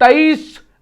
23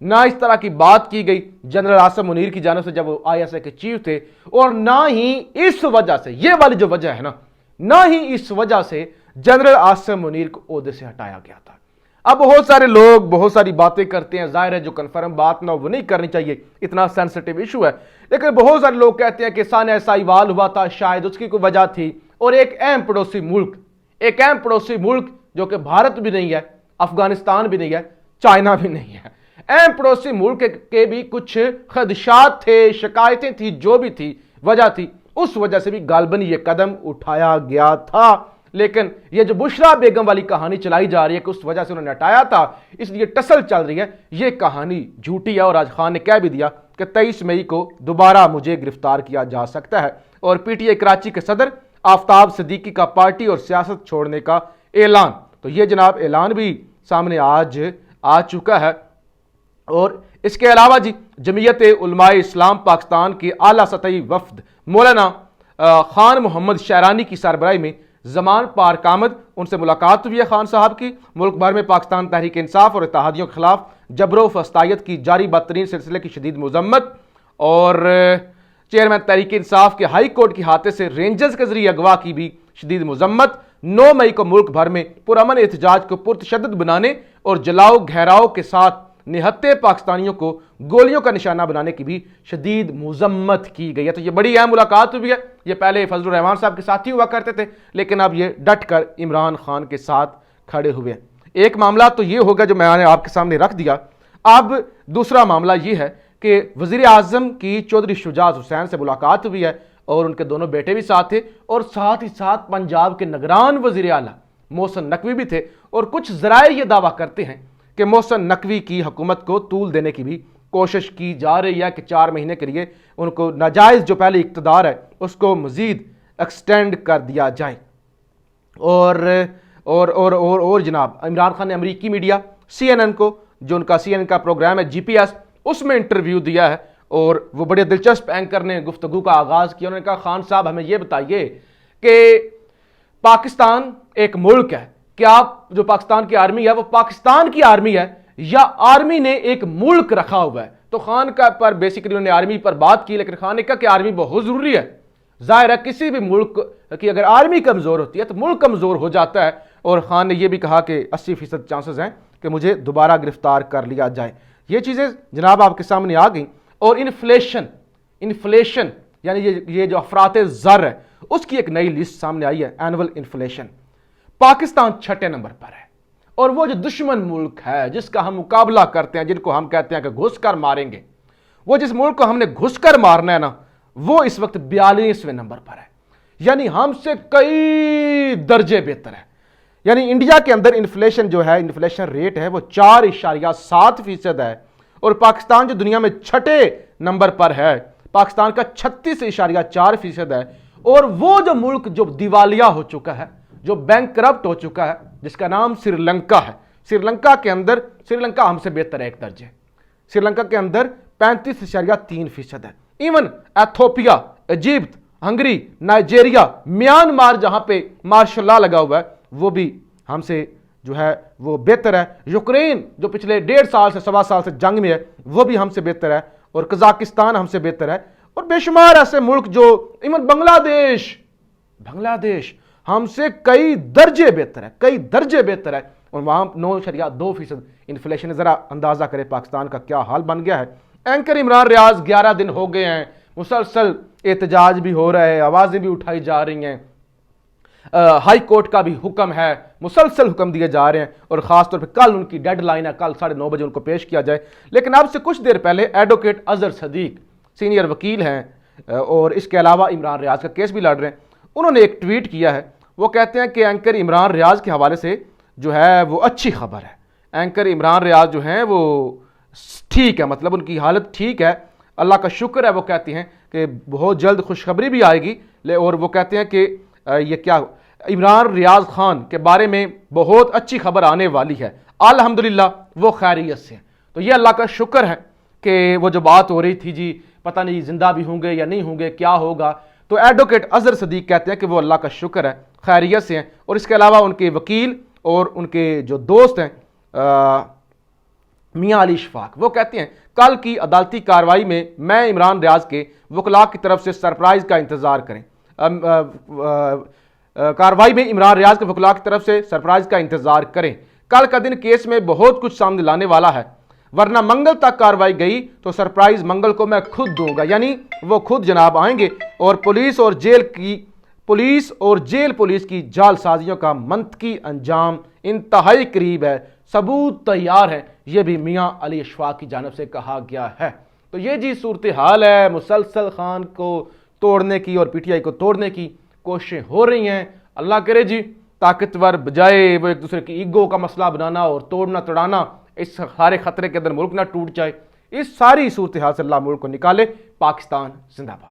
نہ اس طرح کی بات کی گئی جنرل عاصم منیر کی جانب سے جب وہ ISI کے چیف تھے، اور نہ ہی اس وجہ سے، یہ والی جو وجہ ہے نا، نہ ہی اس وجہ سے جنرل عاصم منیر کو عہدے سے ہٹایا گیا تھا۔ اب بہت سارے لوگ بہت ساری باتیں کرتے ہیں، ظاہر ہے جو کنفرم بات نہ وہ نہیں کرنی چاہیے، اتنا سینسٹیو ایشو ہے، لیکن بہت سارے لوگ کہتے ہیں کہ سانحہ ساہیوال ہوا تھا، شاید اس کی کوئی وجہ تھی، اور ایک اہم پڑوسی ملک جو کہ بھارت بھی نہیں ہے، افغانستان بھی نہیں ہے، چائنا بھی نہیں ہے، اہم پڑوسی ملک کے بھی کچھ خدشات تھے، شکایتیں تھی، جو بھی تھی وجہ تھی، اس وجہ سے بھی غالباً یہ قدم اٹھایا گیا تھا۔ لیکن یہ جو بشرا بیگم والی کہانی چلائی جا رہی ہے کہ اس وجہ سے انہوں نے ہٹایا تھا، اس لیے ٹسل چل رہی ہے، یہ کہانی جھوٹی ہے، اور آج خان نے کہہ بھی دیا کہ 23 مئی کو دوبارہ مجھے گرفتار کیا جا سکتا ہے۔ اور PTI کراچی کے صدر آفتاب صدیقی کا پارٹی اور سیاست چھوڑنے کا اعلان، تو یہ جناب اعلان بھی سامنے آج آ چکا ہے۔ اور اس کے علاوہ جمعیت علماء اسلام پاکستان کے اعلیٰ سطحی وفد مولانا خان محمد شعرانی کی سربراہی میں زمان پارک آمد، ان سے ملاقات ہوئی ہے خان صاحب کی۔ ملک بھر میں پاکستان تحریک انصاف اور اتحادیوں کے خلاف جبر و فسطائیت کی جاری بدترین سلسلے کی شدید مذمت، اور چیئرمین تحریک انصاف کے ہائی کورٹ کے ہاتھے سے رینجرز کے ذریعے اغوا کی بھی شدید مذمت۔ 9 مئی کو ملک بھر میں پرامن احتجاج کو پرتشدد بنانے اور جلاؤ گھیراؤ کے ساتھ نہتے پاکستانیوں کو گولیوں کا نشانہ بنانے کی بھی شدید مذمت کی گئی ہے۔ تو یہ بڑی اہم ملاقات ہوئی ہے، یہ پہلے فضل الرحمان صاحب کے ساتھ ہی ہوا کرتے تھے، لیکن اب یہ ڈٹ کر عمران خان کے ساتھ کھڑے ہوئے ہیں۔ ایک معاملہ تو یہ ہوگا جو میں نے آپ کے سامنے رکھ دیا، اب دوسرا معاملہ یہ ہے کہ وزیر اعظم کی چودھری شجاعت حسین سے ملاقات ہوئی ہے، اور ان کے دونوں بیٹے بھی ساتھ تھے، اور ساتھ ہی ساتھ پنجاب کے نگران وزیر اعلیٰ محسن نقوی بھی تھے، اور کچھ ذرائع یہ دعویٰ کرتے ہیں کہ محسن نقوی کی حکومت کو طول دینے کی بھی کوشش کی جا رہی ہے کہ 4 مہینے کے لیے ان کو ناجائز جو پہلے اقتدار ہے اس کو مزید ایکسٹینڈ کر دیا جائے۔ اور جناب عمران خان نے امریکی میڈیا CNN کو، جو ان کا CNN کا پروگرام ہے GPS، اس میں انٹرویو دیا ہے، اور وہ بڑے دلچسپ اینکر نے گفتگو کا آغاز کیا۔ انہوں نے کہا خان صاحب ہمیں یہ بتائیے کہ پاکستان ایک ملک ہے، کہ آپ جو پاکستان کی آرمی ہے وہ پاکستان کی آرمی ہے یا آرمی نے ایک ملک رکھا ہوا ہے؟ تو خان کا پر بیسیکلی انہوں نے آرمی پر بات کی، لیکن خان نے کہا کہ آرمی بہت ضروری ہے، ظاہر ہے کسی بھی ملک کی اگر آرمی کمزور ہوتی ہے تو ملک کمزور ہو جاتا ہے۔ اور خان نے یہ بھی کہا کہ 80% چانسز ہیں کہ مجھے دوبارہ گرفتار کر لیا جائے۔ یہ چیزیں جناب آپ کے سامنے آ گئیں۔ اور انفلیشن یعنی یہ جو افراط زر ہے اس کی ایک نئی لسٹ سامنے آئی ہے، اینول انفلیشن۔ پاکستان 6 نمبر پر ہے، اور وہ جو دشمن ملک ہے جس کا ہم مقابلہ کرتے ہیں، جن کو ہم کہتے ہیں کہ گھس کر ماریں گے، وہ جس ملک کو ہم نے گھس کر مارنا ہے نا، وہ اس وقت 42ویں نمبر پر ہے، یعنی ہم سے کئی درجے بہتر ہے۔ یعنی انڈیا کے اندر انفلیشن جو ہے، انفلیشن ریٹ ہے وہ 4.7% ہے، اور پاکستان جو دنیا میں 6 نمبر پر ہے، پاکستان کا 36.4% ہے۔ اور وہ جو ملک جو دیوالیہ ہو چکا ہے، جو بینک کرپٹ ہو چکا ہے، جس کا نام سری لنکا ہے، سری لنکا کے اندر، سری لنکا ہم سے بہتر ہے 1 درجے، سری لنکا کے اندر 35.3% ہے۔ Even Ethiopia, Egypt, Hungary, Nigeria, Myanmar جہاں پہ مارشل لا لگا ہوا ہے، وہ بھی ہم سے جو ہے وہ بہتر ہے۔ یوکرین جو پچھلے 1.5 سال سے 1.25 سال سے جنگ میں ہے، وہ بھی ہم سے بہتر ہے، اور قزاقستان ہم سے بہتر ہے، اور بے شمار ایسے ملک جو ایون بنگلہ دیش ہم سے کئی درجے بہتر ہے، اور وہاں 9.2% انفلیشن ہے۔ ذرا اندازہ کرے پاکستان کا کیا حال بن گیا ہے۔ اینکر عمران ریاض 11 دن ہو گئے ہیں، مسلسل احتجاج بھی ہو رہا ہے، آوازیں بھی اٹھائی جا رہی ہیں، ہائی کورٹ کا بھی حکم ہے، مسلسل حکم دیے جا رہے ہیں، اور خاص طور پہ کل ان کی ڈیڈ لائن ہے، کل 9:30 بجے ان کو پیش کیا جائے۔ لیکن اب سے کچھ دیر پہلے ایڈوکیٹ اظہر صدیق سینئر وکیل ہیں، اور اس کے علاوہ عمران ریاض کا کیس بھی لڑ رہے ہیں، انہوں نے ایک ٹویٹ کیا ہے۔ وہ کہتے ہیں کہ اینکر عمران ریاض کے حوالے سے جو ہے وہ اچھی خبر ہے، اینکر عمران ریاض جو ہیں وہ ٹھیک ہے، مطلب ان کی حالت ٹھیک ہے، اللہ کا شکر ہے۔ وہ کہتے ہیں کہ بہت جلد خوشخبری بھی آئے گی، اور وہ کہتے ہیں کہ یہ کیا عمران ریاض خان کے بارے میں بہت اچھی خبر آنے والی ہے، الحمدللہ وہ خیریت سے ہیں۔ تو یہ اللہ کا شکر ہے کہ وہ جو بات ہو رہی تھی جی پتہ نہیں زندہ بھی ہوں گے یا نہیں ہوں گے، کیا ہوگا، تو ایڈوکیٹ اظہر صدیق کہتے ہیں کہ وہ اللہ کا شکر ہے، خیریت سے ہیں۔ اور اس کے علاوہ ان کے وکیل اور ان کے جو دوست ہیں میاں علی اشفاق وہ کہتے ہیں کل کی عدالتی کارروائی میں عمران ریاض کے وکلاء کی طرف سے سرپرائز کا انتظار کریں کارروائی میں عمران ریاض کے وکلاء کی طرف سے سرپرائز کا انتظار کریں کل کا دن کیس میں بہت کچھ سامنے لانے والا ہے ورنہ منگل تک کارروائی گئی تو سرپرائز منگل کو میں خود دوں گا یعنی وہ خود جناب آئیں گے اور پولیس اور جیل پولیس کی جال سازیوں کا منطقی انجام انتہائی قریب ہے ثبوت تیار ہے یہ بھی میاں علی اشفاق کی جانب سے کہا گیا ہے تو یہ جی صورتحال ہے مسلسل خان کو توڑنے کی اور پی ٹی آئی کو توڑنے کی کوششیں ہو رہی ہیں اللہ کرے جی طاقتور بجائے وہ ایک دوسرے کی ایگو کا مسئلہ بنانا اور توڑنا تڑانا اس سارے خطرے کے اندر ملک نہ ٹوٹ جائے اس ساری صورتحال سے اللہ ملک کو نکالے پاکستان زندہ باد